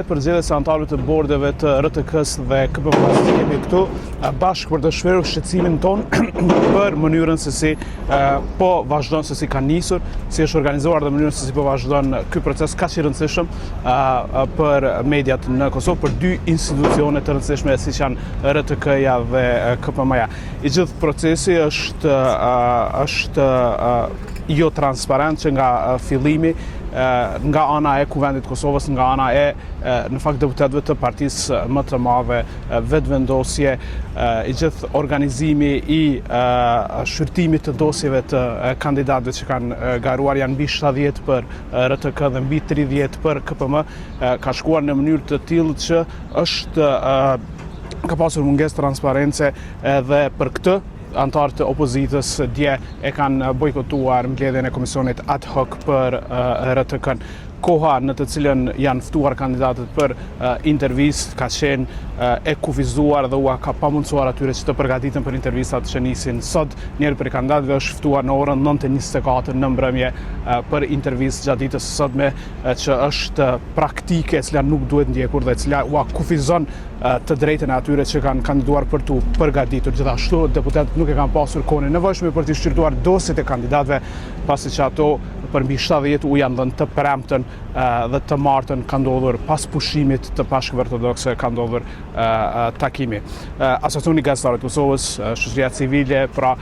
Përzgjedhjes së anëtarëve të bordeve të RTK-s dhe KPM-s kemi këtu bashkë për të shprehur shqetësimin ton për mënyrën se si po vazhdon, se si ka nisur, si është organizuar dhe mënyrën se si po vazhdon ky proces kaq i rëndësishëm për mediat në Kosovë, për dy institucione të rëndësishme siç janë RTK-ja dhe KPM-ja. I gjithë procesi është jo transparent që nga fillimi, nga ana e Kuvendit Kosovës, nga ana e në fakt deputetëve të partisë më të madhe, vetëvendosje, i gjithë organizimi i shqyrtimit të dosjeve të kandidatëve që kanë garuar janë mbi 70 për RTK dhe mbi 30 për KPM, ka shkuar në mënyrë të tillë që ka pasur mungesë transparence dhe për këtë antarët e opozitës dje e kanë bojkotuar mbledhjen e komisionit ad hoc për RTK-n. Koha në të cilën janë ftuar kandidatët për intervistë ka qenë e kufizuar dhe ua ka pamundsuar atyre që të përgatiten për intervistat që nisin sot. Njëri prej kandidatëve është ftuar në orën 9:24 në mbrëmje për intervistë gjatë ditës së sotme, që është praktike e cila nuk duhet ndjekur dhe e cila ua kufizon të drejtën e atyre që kanë kandiduar për tu përgatitur. Gjithashtu deputetët nuk e kanë pasur kohën e nevojshme për të shqyrtuar dosjet e kandidatëve, pasi që ato për mbi 70 u janë dhënë të premten dhe të martën ka ndodhur pas pushimit të Pashkëve Ortodokse ka ndodhur takimi. Asociacioni i Gazetarëve të Kosovës, shoqëria civile, pra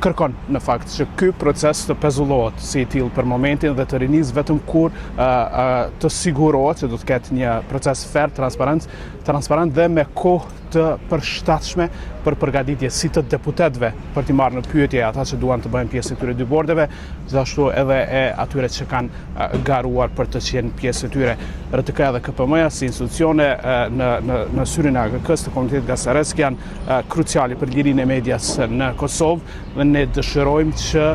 kërkon në fakt që ky proces të pezullohet si i tillë për momentin dhe të rinis vetëm kur të sigurohet se do të ketë një proces fair, transparent dhe me kohë të përshtatshme për përgatitje si të deputetëve për t'i marrë në pyetje ata që duan të bëhen pjesë e këtyre dy bordeve, gjithashtu edhe e atyre që kanë garuar për të qenë pjesë e tyre. RTK dhe KPM-ja si institucione në syrin e AKK-s të komunitetit gazetaresc janë kruciale për lirinë e medias në Kosovë dhe ne dëshirojmë që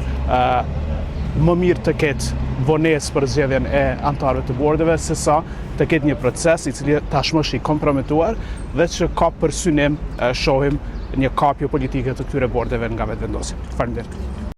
më mirë të ketë vonesë për zgjedhjen e anëtarëve të bordeve sesa të ketë një proces i cili tashmë është i kompromituar dhe që ka për synim shohim një kapje politike të këtyre bordeve nga vetëvendosja. Faleminderit.